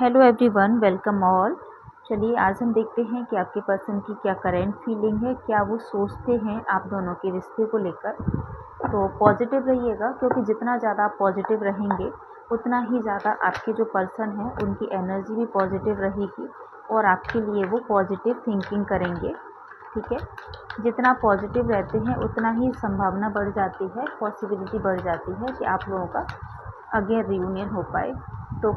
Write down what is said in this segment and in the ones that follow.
Hello everyone, welcome all. चलिए आज हम देखते हैं कि आपके पर्सन की क्या करंट फीलिंग है, क्या वो सोचते हैं आप दोनों के रिश्ते को लेकर। तो पॉजिटिव रहिएगा, क्योंकि जितना ज़्यादा आप पॉजिटिव रहेंगे उतना ही ज़्यादा आपके जो पर्सन है उनकी एनर्जी भी पॉजिटिव रहेगी और आपके लिए वो पॉजिटिव थिंकिंग करेंगे। ठीक है, जितना पॉजिटिव रहते हैं उतना ही संभावना बढ़ जाती है, पॉसिबिलिटी बढ़ जाती है कि आप लोगों का अगेन रियूनियन हो पाए। तो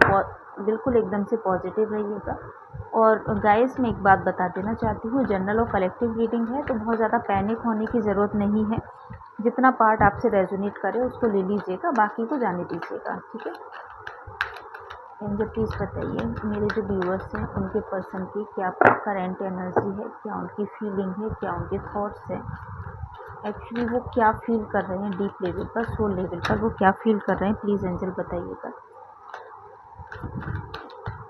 बिल्कुल एकदम से पॉजिटिव रहिएगा। और गाइस मैं एक बात बता देना चाहती हूँ, जनरल और कलेक्टिव रीडिंग है तो बहुत ज़्यादा पैनिक होने की ज़रूरत नहीं है। जितना पार्ट आपसे रेजोनेट करे उसको ले लीजिएगा, बाकी को जाने दीजिएगा। ठीक है, एंजल प्लीज़ बताइए मेरे जो व्यूअर्स हैं उनके पर्सन की क्या करेंट एनर्जी है, क्या उनकी फीलिंग है, क्या उनके थॉट्स हैं, एक्चुअली वो क्या फील कर रहे हैं डीप लेवल पर, सोल लेवल पर वो क्या फील कर रहे हैं। प्लीज़ एंजल बताइएगा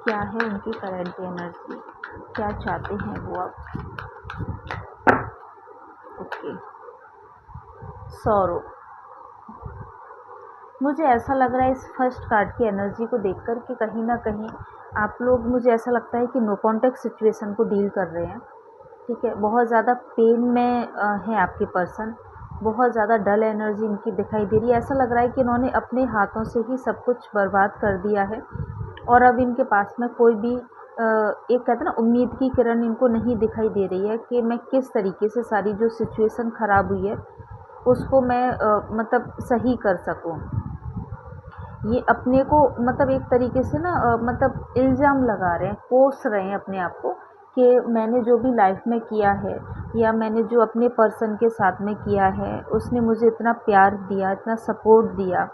क्या है उनकी करंट एनर्जी, क्या चाहते हैं वो अब। Okay, sorrow. मुझे ऐसा लग रहा है इस फर्स्ट कार्ड की एनर्जी को देखकर कि कहीं ना कहीं आप लोग, मुझे ऐसा लगता है कि नो कॉन्टेक्ट सिचुएशन को डील कर रहे हैं। ठीक है, बहुत ज़्यादा पेन में है आपके पर्सन, बहुत ज़्यादा डल एनर्जी इनकी दिखाई दे रही है। ऐसा लग रहा है कि इन्होंने अपने हाथों से ही सब कुछ बर्बाद कर दिया है और अब इनके पास में कोई भी एक कहते हैं ना उम्मीद की किरण इनको नहीं दिखाई दे रही है कि मैं किस तरीके से सारी जो सिचुएशन ख़राब हुई है उसको मैं मतलब सही कर सकूं। ये अपने को मतलब एक तरीके से ना मतलब इल्ज़ाम लगा रहे हैं, कोस रहे हैं अपने आप को कि मैंने जो भी लाइफ में किया है या मैंने जो अपने पर्सन के साथ में किया है, उसने मुझे इतना प्यार दिया, इतना सपोर्ट दिया,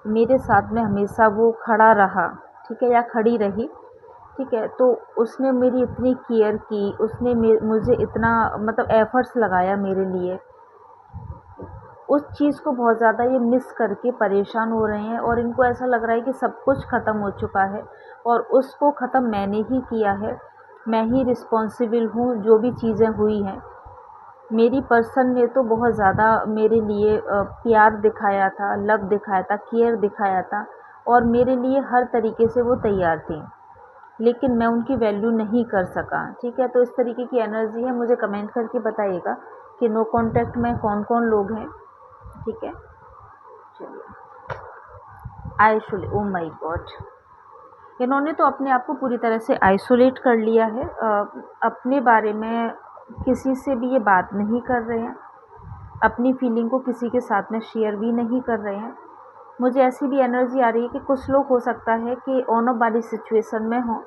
मेरे साथ में हमेशा वो खड़ा रहा। ठीक है, या खड़ी रही। ठीक है, तो उसने मेरी इतनी केयर की, उसने मुझे इतना मतलब एफर्ट्स लगाया मेरे लिए, उस चीज़ को बहुत ज़्यादा ये मिस करके परेशान हो रहे हैं और इनको ऐसा लग रहा है कि सब कुछ ख़त्म हो चुका है और उसको ख़त्म मैंने ही किया है, मैं ही रिस्पॉन्सिबल हूँ जो भी चीज़ें हुई हैं। मेरी पर्सन ने तो बहुत ज़्यादा मेरे लिए प्यार दिखाया था, लव दिखाया था, केयर दिखाया था और मेरे लिए हर तरीके से वो तैयार थी, लेकिन मैं उनकी वैल्यू नहीं कर सका। ठीक है, तो इस तरीके की एनर्जी है। मुझे कमेंट करके बताइएगा कि नो कॉन्टैक्ट में कौन कौन लोग हैं। ठीक है, चलिए। आइसोलेट, ओ माय गॉड, इन्होंने तो अपने आप को पूरी तरह से आइसोलेट कर लिया है। अपने बारे में किसी से भी ये बात नहीं कर रहे हैं, अपनी फीलिंग को किसी के साथ में शेयर भी नहीं कर रहे हैं। मुझे ऐसी भी एनर्जी आ रही है कि कुछ लोग हो सकता है कि ऑन ऑफ वाली सिचुएशन में हो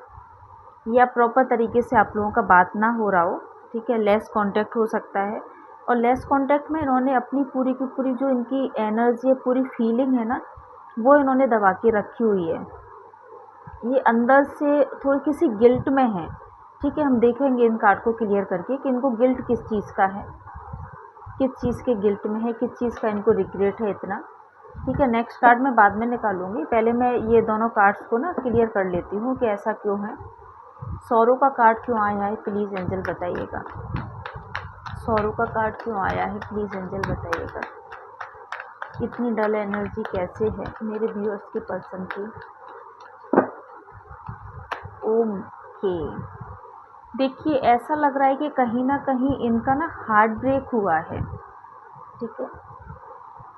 या प्रॉपर तरीके से आप लोगों का बात ना हो रहा हो। ठीक है, लेस कांटेक्ट हो सकता है और लेस कांटेक्ट में इन्होंने अपनी पूरी की पूरी जो इनकी एनर्जी है, पूरी फीलिंग है ना, वो इन्होंने दबा के रखी हुई है। ये अंदर से थोड़ी किसी गिल्ट में है। ठीक है, हम देखेंगे इन कार्ड को क्लियर करके कि इनको गिल्ट किस चीज़ का है, किस चीज़ के गिल्ट में है, किस चीज़ का इनको रिग्रेट है इतना। ठीक है, नेक्स्ट कार्ड मैं बाद में निकालूंगी, पहले मैं ये दोनों कार्ड्स को ना क्लियर कर लेती हूँ कि ऐसा क्यों है, सौरों का कार्ड क्यों आया है। प्लीज़ एंजल बताइएगा, सौरों का कार्ड क्यों आया है, प्लीज़ एंजल बताइएगा। इतनी डल एनर्जी कैसे है मेरे व्यूअर्स के पर्सन की। ओके, देखिए ऐसा लग रहा है कि कहीं ना कहीं इनका ना हार्ट ब्रेक हुआ है। ठीक है,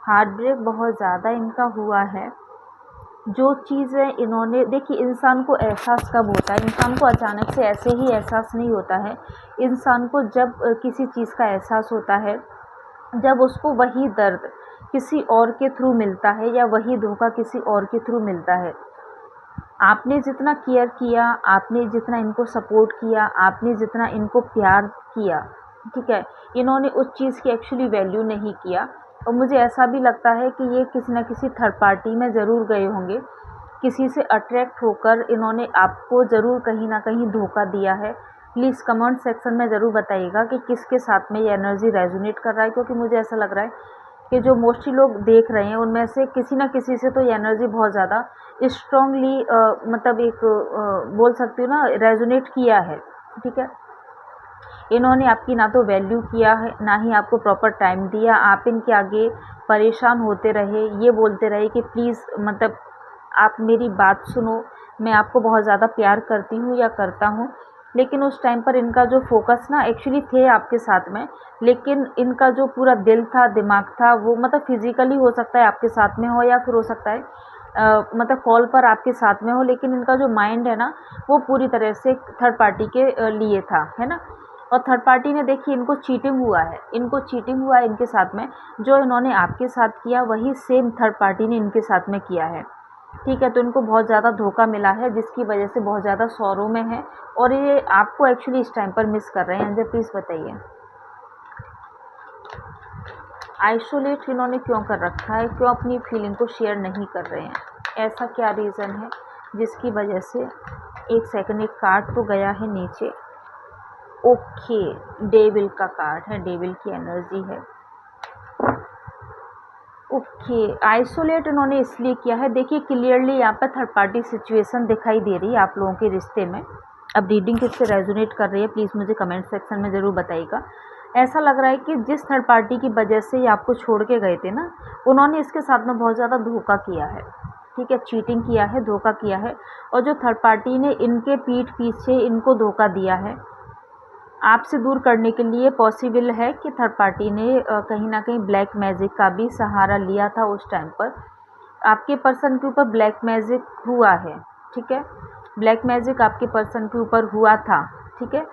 हार्ट ब्रेक बहुत ज़्यादा इनका हुआ है। जो चीज़ें इन्होंने, देखिए इंसान को एहसास कब होता है, इंसान को अचानक से ऐसे ही एहसास नहीं होता है। इंसान को जब किसी चीज़ का एहसास होता है, जब उसको वही दर्द किसी और के थ्रू मिलता है या वही धोखा किसी और के थ्रू मिलता है। आपने जितना केयर किया, आपने जितना इनको सपोर्ट किया, आपने जितना इनको प्यार किया, ठीक है, इन्होंने उस चीज़ की एक्चुअली वैल्यू नहीं किया। और मुझे ऐसा भी लगता है कि ये किसी न किसी थर्ड पार्टी में ज़रूर गए होंगे, किसी से अट्रैक्ट होकर इन्होंने आपको ज़रूर कहीं ना कहीं धोखा दिया है। प्लीज़ कमेंट सेक्शन में ज़रूर बताइएगा कि किसके साथ में ये एनर्जी रेजोनेट कर रहा है, क्योंकि मुझे ऐसा लग रहा है कि जो मोस्टली लोग देख रहे हैं उनमें से किसी ना किसी से तो ये एनर्जी बहुत ज़्यादा स्ट्रांगली मतलब एक बोल सकती हूँ ना, रेजोनेट किया है। ठीक है, इन्होंने आपकी ना तो वैल्यू किया है, ना ही आपको प्रॉपर टाइम दिया। आप इनके आगे परेशान होते रहे, ये बोलते रहे कि प्लीज़ मतलब आप मेरी बात सुनो, मैं आपको बहुत ज़्यादा प्यार करती हूँ या करता हूँ। लेकिन उस टाइम पर इनका जो फ़ोकस ना एक्चुअली थे आपके साथ में, लेकिन इनका जो पूरा दिल था, दिमाग था, वो मतलब फ़िज़िकली हो सकता है आपके साथ में हो, या फिर हो सकता है मतलब कॉल पर आपके साथ में हो, लेकिन इनका जो माइंड है ना, वो पूरी तरह से थर्ड पार्टी के लिए था, है ना? और थर्ड पार्टी ने देखिए इनको चीटिंग हुआ है, इनके साथ में। जो इन्होंने आपके साथ किया वही सेम थर्ड पार्टी ने इनके साथ में किया है, ठीक है? तो इनको बहुत ज़्यादा धोखा मिला है, जिसकी वजह से बहुत ज़्यादा सॉरो में है, और ये आपको एक्चुअली इस टाइम पर मिस कर रहे हैं। एंजल प्लीज़ बताइए, आइसोलेट इन्होंने क्यों कर रखा है, क्यों अपनी फीलिंग को शेयर नहीं कर रहे हैं? ऐसा क्या रीज़न है जिसकी वजह से? एक सेकंड, एक कार्ड तो गया है नीचे। ओके, डेविल का कार्ड है, डेविल की एनर्जी है। ओके, आइसोलेट इन्होंने इसलिए किया है, देखिए क्लियरली यहाँ पर थर्ड पार्टी सिचुएशन दिखाई दे रही है आप लोगों के रिश्ते में। अब रीडिंग किससे रेजोनेट कर रही है प्लीज़ मुझे कमेंट सेक्शन में ज़रूर बताइएगा। ऐसा लग रहा है कि जिस थर्ड पार्टी की वजह से ये आपको छोड़ के गए थे ना, उन्होंने इसके साथ में बहुत ज़्यादा धोखा किया है, ठीक है? चीटिंग किया है, धोखा किया है, और जो थर्ड पार्टी ने इनके पीठ पीछे इनको धोखा दिया है, आपसे दूर करने के लिए पॉसिबल है कि थर्ड पार्टी ने कहीं ना कहीं ब्लैक मैजिक का भी सहारा लिया था उस टाइम पर। आपके पर्सन के ऊपर ब्लैक मैजिक हुआ है, ठीक है? ब्लैक मैजिक आपके पर्सन के ऊपर हुआ था, ठीक है?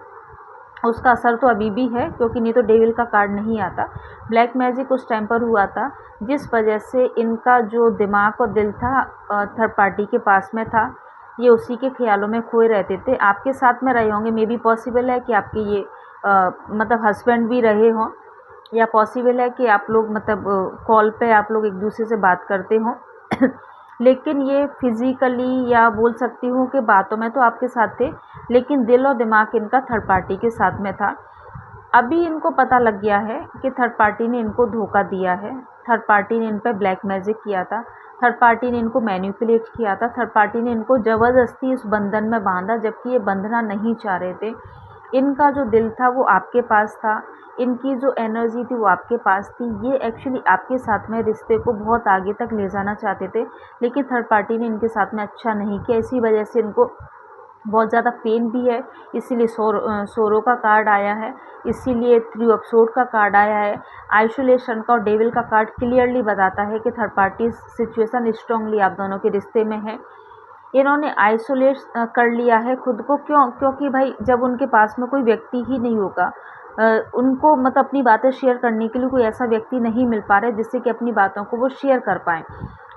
उसका असर तो अभी भी है, क्योंकि नहीं तो डेविल का कार्ड नहीं आता। ब्लैक मैजिक उस टाइम पर हुआ था, जिस वजह से इनका जो दिमाग और दिल था थर्ड पार्टी के पास में था। ये उसी के ख्यालों में खोए रहते थे, आपके साथ में रहे होंगे। मे बी पॉसिबल है कि आपके ये मतलब हस्बैंड भी रहे हों, या पॉसिबल है कि आप लोग मतलब कॉल पे आप लोग एक दूसरे से बात करते हों लेकिन ये फिज़िकली या बोल सकती हूँ कि बातों में तो आपके साथ थे, लेकिन दिल और दिमाग इनका थर्ड पार्टी के साथ में था। अभी इनको पता लग गया है कि थर्ड पार्टी ने इनको धोखा दिया है, थर्ड पार्टी ने इन पर ब्लैक मैजिक किया था, थर्ड पार्टी ने इनको मैनिपुलेट किया था, थर्ड पार्टी ने इनको ज़बरदस्ती इस बंधन में बांधा, जबकि ये बंधना नहीं चाह रहे थे। इनका जो दिल था वो आपके पास था, इनकी जो एनर्जी थी वो आपके पास थी। ये एक्चुअली आपके साथ में रिश्ते को बहुत आगे तक ले जाना चाहते थे, लेकिन थर्ड पार्टी ने इनके साथ में अच्छा नहीं किया। इसी वजह से इनको बहुत ज़्यादा पेन भी है, इसीलिए सोरो का कार्ड आया है, इसीलिए 3 ऑफ सोर्ड का कार्ड आया है। आइसोलेशन का और डेविल का कार्ड क्लियरली बताता है कि थर्ड पार्टी सिचुएशन स्ट्रांगली आप दोनों के रिश्ते में है। इन्होंने आइसोलेट कर लिया है खुद को, क्यों? क्योंकि भाई जब उनके पास में कोई व्यक्ति ही नहीं होगा, उनको मतलब अपनी बातें शेयर करने के लिए कोई ऐसा व्यक्ति नहीं मिल पा रहा है जिससे कि अपनी बातों को वो शेयर कर पाएँ।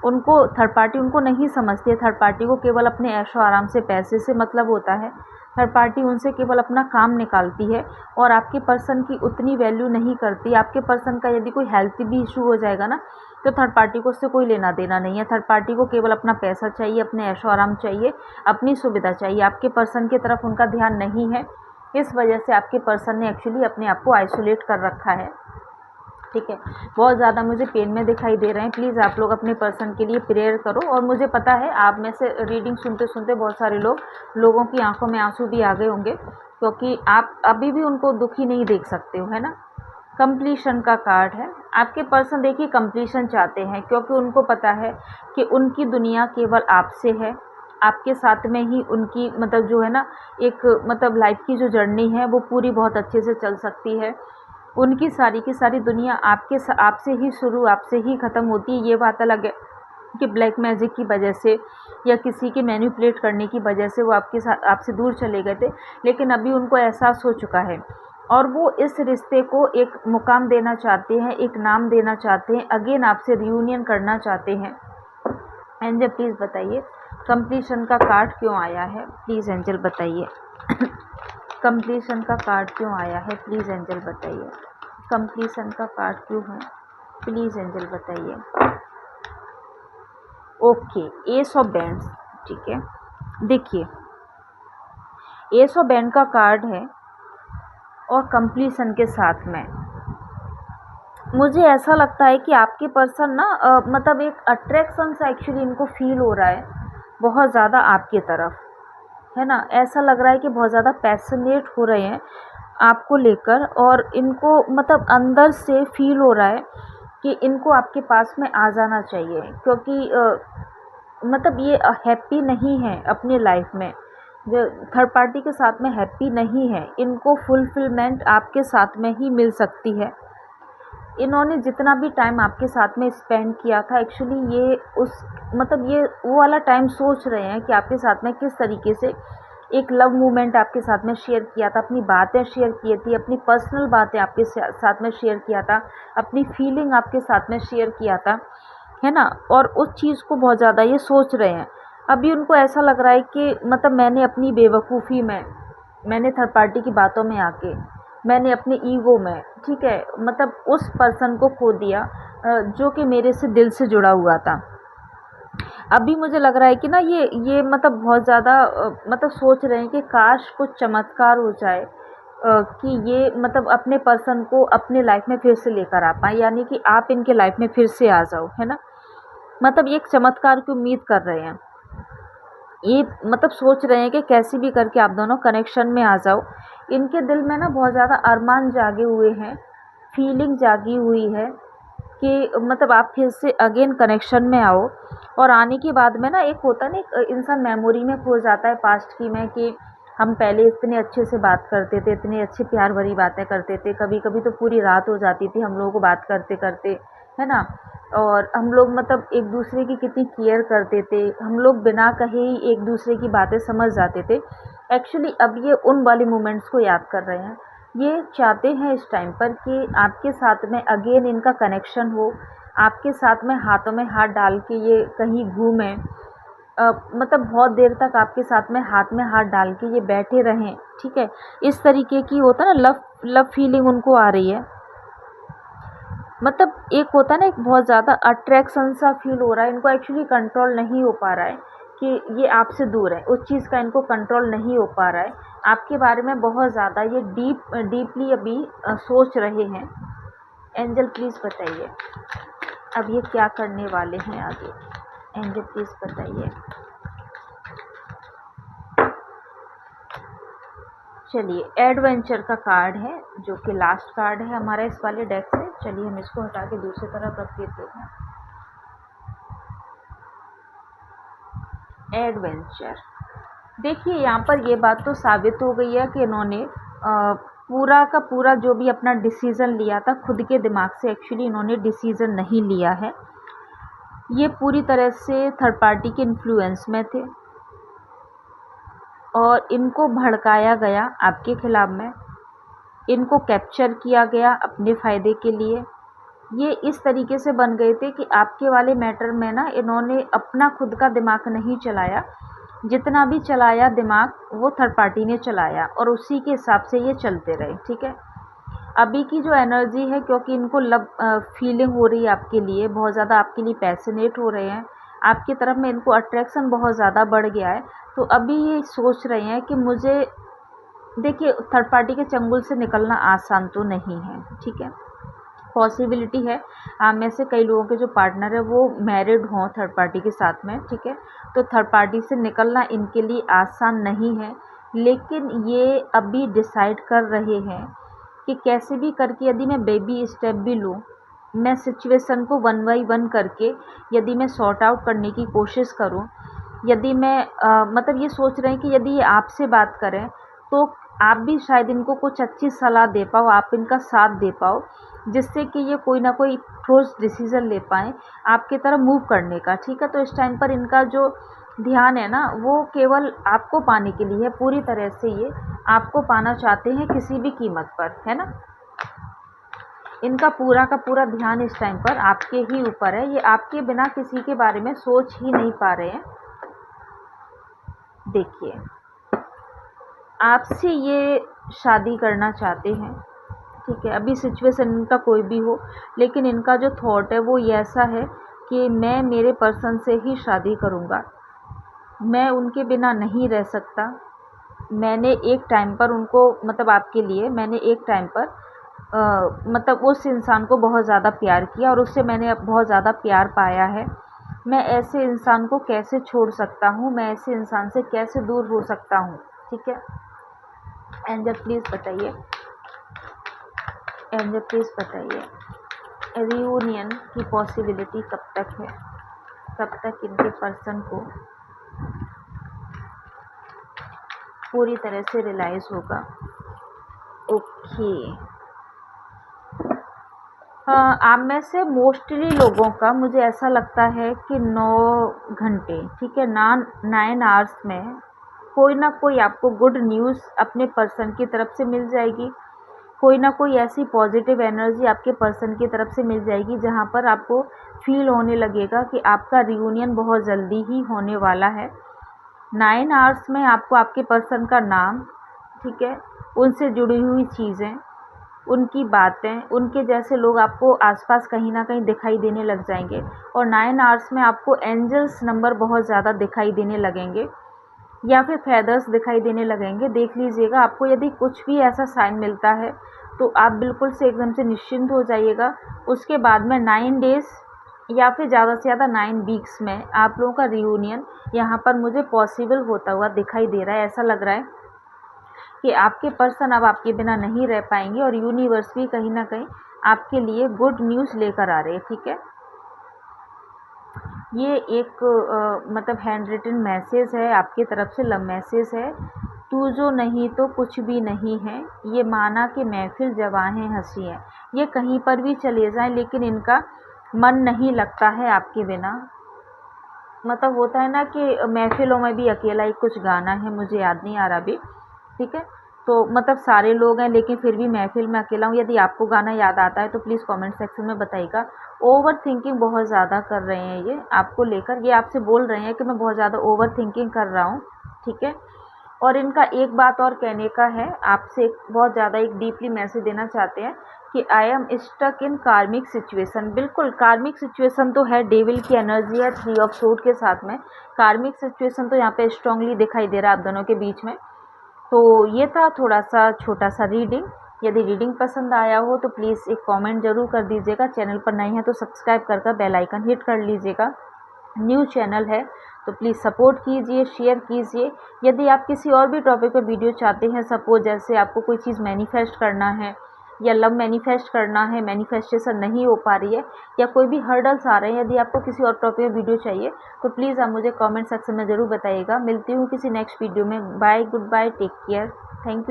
उनको थर्ड पार्टी उनको नहीं समझती है, थर्ड पार्टी को केवल अपने ऐशो आराम से, पैसे से मतलब होता है। थर्ड पार्टी उनसे केवल अपना काम निकालती है, और आपके पर्सन की उतनी वैल्यू नहीं करती। आपके पर्सन का यदि कोई हेल्थ भी इशू हो जाएगा ना, तो थर्ड पार्टी को उससे कोई लेना देना नहीं है। थर्ड पार्टी को केवल अपना पैसा चाहिए, अपने ऐशो आराम चाहिए, अपनी सुविधा चाहिए। आपके पर्सन की तरफ उनका ध्यान नहीं है, इस वजह से आपके पर्सन ने एक्चुअली अपने आप को आइसोलेट कर रखा है, ठीक है? बहुत ज़्यादा मुझे पेन में दिखाई दे रहे हैं। प्लीज़ आप लोग अपने पर्सन के लिए प्रेयर करो। और मुझे पता है आप में से रीडिंग सुनते सुनते बहुत सारे लोगों की आंखों में आंसू भी आ गए होंगे, क्योंकि आप अभी भी उनको दुखी नहीं देख सकते हो, है ना? कंप्लीशन का कार्ड है। आपके पर्सन देखिए कंप्लीशन चाहते हैं, क्योंकि उनको पता है कि उनकी दुनिया केवल आपसे है। आपके साथ में ही उनकी मतलब जो है ना, एक मतलब लाइफ की जो जर्नी है वो पूरी बहुत अच्छे से चल सकती है। उनकी सारी की सारी दुनिया आपसे ही शुरू, आपसे ही ख़त्म होती है। ये बात अलग है कि ब्लैक मैजिक की वजह से या किसी के मैनिपुलेट करने की वजह से वो आपके साथ आपसे दूर चले गए थे, लेकिन अभी उनको एहसास हो चुका है, और वो इस रिश्ते को एक मुकाम देना चाहते हैं, एक नाम देना चाहते हैं, अगेन आपसे रियूनियन करना चाहते हैं। एंजल प्लीज़ बताइए कंप्लीशन का कार्ड क्यों आया है, प्लीज़ एंजल बताइए कंप्लीशन का कार्ड क्यों आया है, प्लीज़ एंजल बताइए कंप्लीशन का कार्ड क्यों है, प्लीज़ एंजल बताइए। ओके, एस ऑफ बैंड्स, ठीक है? देखिए एस ऑफ बैंड का कार्ड है, और कंप्लीशन के साथ में मुझे ऐसा लगता है कि आपके पर्सन ना मतलब एक अट्रैक्शन सा एक्चुअली इनको फील हो रहा है बहुत ज़्यादा आपकी तरफ, है ना? ऐसा लग रहा है कि बहुत ज़्यादा पैशनेट हो रहे हैं आपको लेकर, और इनको मतलब अंदर से फील हो रहा है कि इनको आपके पास में आ जाना चाहिए, क्योंकि मतलब ये हैप्पी नहीं है अपनी लाइफ में, जो थर्ड पार्टी के साथ में हैप्पी नहीं है, इनको फुलफिलमेंट आपके साथ में ही मिल सकती है। इन्होंने जितना भी टाइम आपके साथ में स्पेंड किया था, एक्चुअली ये उस मतलब ये वो वाला टाइम सोच रहे हैं कि आपके साथ में किस तरीके से एक लव मोमेंट आपके साथ में शेयर किया था, अपनी बातें शेयर की थी, अपनी पर्सनल बातें आपके साथ में शेयर किया था, अपनी फीलिंग आपके साथ में शेयर किया था, है ना। और उस चीज़ को बहुत ज़्यादा ये सोच रहे हैं। अभी उनको ऐसा लग रहा है कि मतलब मैंने अपनी बेवकूफ़ी में, मैंने थर्ड पार्टी की बातों में आके, मैंने अपने ईगो में, ठीक है, मतलब उस पर्सन को खो दिया जो कि मेरे से दिल से जुड़ा हुआ था। अभी मुझे लग रहा है कि ना ये मतलब बहुत ज़्यादा मतलब सोच रहे हैं कि काश कुछ चमत्कार हो जाए, कि ये मतलब अपने पर्सन को अपने लाइफ में फिर से लेकर आ पाएँ, यानी कि आप इनके लाइफ में फिर से आ जाओ, है ना। मतलब ये एक चमत्कार की उम्मीद कर रहे हैं। ये मतलब सोच रहे हैं कि कैसे भी करके आप दोनों कनेक्शन में आ जाओ। इनके दिल में ना बहुत ज़्यादा अरमान जागे हुए हैं, फीलिंग जागी हुई है कि मतलब आप फिर से अगेन कनेक्शन में आओ। और आने के बाद में ना एक होता है ना, एक इंसान मेमोरी में खो जाता है पास्ट की में, कि हम पहले इतने अच्छे से बात करते थे, इतनी अच्छी प्यार भरी बातें करते थे, कभी कभी तो पूरी रात हो जाती थी हम लोगों को बात करते करते, है ना। और हम लोग मतलब एक दूसरे की कितनी केयर करते थे, हम लोग बिना कहे ही एक दूसरे की बातें समझ जाते थे। एक्चुअली अब ये उन वाले मोमेंट्स को याद कर रहे हैं। ये चाहते हैं इस टाइम पर कि आपके साथ में अगेन इनका कनेक्शन हो, आपके साथ में हाथों में हाथ डाल के ये कहीं घूमें, मतलब बहुत देर तक आपके साथ में हाथ डाल के ये बैठे रहें, ठीक है। इस तरीके की होता है ना, लव लव फीलिंग उनको आ रही है। मतलब एक होता है ना, एक बहुत ज़्यादा अट्रैक्शन सा फील हो रहा है इनको, एक्चुअली कंट्रोल नहीं हो पा रहा है कि ये आपसे दूर है, उस चीज़ का इनको कंट्रोल नहीं हो पा रहा है। आपके बारे में बहुत ज़्यादा ये डीपली अभी सोच रहे हैं। एंजल प्लीज़ बताइए अब ये क्या करने वाले हैं आगे। एंजल प्लीज़ बताइए। चलिए, एडवेंचर का कार्ड है जो कि लास्ट कार्ड है हमारा इस वाले डेक से। चलिए हम इसको हटा के दूसरी तरफ रख देते हैं। एडवेंचर, देखिए यहाँ पर ये बात तो साबित हो गई है कि इन्होंने पूरा का पूरा जो भी अपना डिसीज़न लिया था खुद के दिमाग से, एक्चुअली इन्होंने डिसीज़न नहीं लिया है। ये पूरी तरह से थर्ड पार्टी के इन्फ्लुएंस में थे और इनको भड़काया गया आपके खिलाफ में, इनको कैप्चर किया गया अपने फ़ायदे के लिए। ये इस तरीके से बन गए थे कि आपके वाले मैटर में ना इन्होंने अपना खुद का दिमाग नहीं चलाया, जितना भी चलाया दिमाग वो थर्ड पार्टी ने चलाया और उसी के हिसाब से ये चलते रहे, ठीक है। अभी की जो एनर्जी है, क्योंकि इनको लव फीलिंग हो रही है आपके लिए, बहुत ज़्यादा आपके लिए पैशनेट हो रहे हैं, आपकी तरफ में इनको अट्रैक्शन बहुत ज़्यादा बढ़ गया है। तो अभी ये सोच रहे हैं कि मुझे, देखिए थर्ड पार्टी के चंगुल से निकलना आसान तो नहीं है, ठीक है। पॉसिबिलिटी है आप में से कई लोगों के जो पार्टनर है वो मैरिड हों थर्ड पार्टी के साथ में, ठीक है। तो थर्ड पार्टी से निकलना इनके लिए आसान नहीं है, लेकिन ये अभी डिसाइड कर रहे हैं कि कैसे भी करके यदि मैं बेबी स्टेप भी लूँ, मैं सिचुएशन को वन बाई वन करके यदि मैं सॉर्ट आउट करने की कोशिश करूँ, यदि मैं मतलब ये सोच रहे हैं कि यदि ये आपसे बात करें तो आप भी शायद इनको कुछ अच्छी सलाह दे पाओ, आप इनका साथ दे पाओ, जिससे कि ये कोई ना कोई ठोस डिसीज़न ले पाएँ आपकी तरफ मूव करने का, ठीक है। तो इस टाइम पर इनका जो ध्यान है ना वो केवल आपको पाने के लिए है, पूरी तरह से ये आपको पाना चाहते हैं किसी भी कीमत पर, है ना। इनका पूरा का पूरा ध्यान इस टाइम पर आपके ही ऊपर है, ये आपके बिना किसी के बारे में सोच ही नहीं पा रहे हैं। देखिए, आपसे ये शादी करना चाहते हैं, ठीक है। अभी सिचुएशन इनका कोई भी हो, लेकिन इनका जो थॉट है वो ये ऐसा है कि मैं मेरे पर्सन से ही शादी करूँगा, मैं उनके बिना नहीं रह सकता। मैंने एक टाइम पर उनको मतलब आपके लिए मैंने एक टाइम पर मतलब उस इंसान को बहुत ज़्यादा प्यार किया और उससे मैंने बहुत ज़्यादा प्यार पाया है। मैं ऐसे इंसान को कैसे छोड़ सकता हूँ, मैं ऐसे इंसान से कैसे दूर हो सकता हूँ, ठीक है। एंजल प्लीज़ बताइए, एंजल प्लीज़ बताइए रियूनियन की पॉसिबिलिटी कब तक है। कब तक इनके पर्सन को पूरी तरह से रियलाइज़ होगा। ओके, आप में से मोस्टली लोगों का मुझे ऐसा लगता है कि 9 घंटे, ठीक है, 9 आवर्स में कोई ना कोई आपको गुड न्यूज़ अपने पर्सन की तरफ से मिल जाएगी। कोई ना कोई ऐसी पॉजिटिव एनर्जी आपके पर्सन की तरफ से मिल जाएगी जहाँ पर आपको फील होने लगेगा कि आपका रियूनियन बहुत जल्दी ही होने वाला है। 9 आवर्स में आपको आपके पर्सन का नाम, ठीक है, उनसे जुड़ी हुई चीज़ें, उनकी बातें, उनके जैसे लोग आपको आसपास कहीं ना कहीं दिखाई देने लग जाएंगे। और 9 आवर्स में आपको एंजल्स नंबर बहुत ज़्यादा दिखाई देने लगेंगे या फिर फेदर्स दिखाई देने लगेंगे। देख लीजिएगा, आपको यदि कुछ भी ऐसा साइन मिलता है तो आप बिल्कुल से एकदम से निश्चिंत हो जाइएगा। उसके बाद में 9 डेज़ या फिर ज़्यादा से ज़्यादा 9 वीक्स में आप लोगों का रियूनियन यहाँ पर मुझे पॉसिबल होता हुआ दिखाई दे रहा है। ऐसा लग रहा है कि आपके पर्सन अब आपके बिना नहीं रह पाएंगे और यूनिवर्स भी कहीं ना कहीं आपके लिए गुड न्यूज़ लेकर आ रहे हैं, ठीक है। ये एक मतलब हैंड रिटन मैसेज है आपकी तरफ से, लव मैसेज है। तू जो नहीं तो कुछ भी नहीं है, ये माना कि महफिल जवाहें हंसी है। ये कहीं पर भी चले जाएं लेकिन इनका मन नहीं लगता है आपके बिना। मतलब होता है ना कि महफिलों में भी अकेला ही कुछ गाना है, मुझे याद नहीं आ रहा अभी, ठीक है। तो मतलब सारे लोग हैं लेकिन फिर भी महफिल में अकेला हूँ। यदि आपको गाना याद आता है तो प्लीज़ कमेंट सेक्शन में बताइएगा। ओवर थिंकिंग बहुत ज़्यादा कर रहे हैं ये आपको लेकर, ये आपसे बोल रहे हैं कि मैं बहुत ज़्यादा ओवर थिंकिंग कर रहा हूँ, ठीक है। और इनका एक बात और कहने का है आपसे, बहुत ज़्यादा एक डीपली मैसेज देना चाहते हैं कि आई एम स्टक इन कार्मिक सिचुएशन। बिल्कुल कार्मिक सिचुएशन तो है, डेविल की एनर्जी है 3 ऑफ सोर्ड के साथ में। कार्मिक सिचुएशन तो यहाँ पे स्ट्रांगली दिखाई दे रहा है आप दोनों के बीच में। तो ये था थोड़ा सा छोटा सा रीडिंग। यदि रीडिंग पसंद आया हो तो प्लीज़ एक कमेंट ज़रूर कर दीजिएगा। चैनल पर नए हैं तो सब्सक्राइब कर बेल आइकन हिट कर लीजिएगा। न्यू चैनल है तो प्लीज़ सपोर्ट कीजिए, शेयर कीजिए। यदि आप किसी और भी टॉपिक पर वीडियो चाहते हैं, सपोज जैसे आपको कोई चीज़ मैनिफेस्ट करना है या लव मैनिफेस्ट करना है, मैनिफेस्टेशन नहीं हो पा रही है या कोई भी हर्डल्स आ रहे हैं, यदि आपको किसी और टॉपिक में वीडियो चाहिए तो प्लीज़ आप मुझे कमेंट सेक्शन में ज़रूर बताइएगा। मिलती हूँ किसी नेक्स्ट वीडियो में। Bye, good bye, take care, thank you.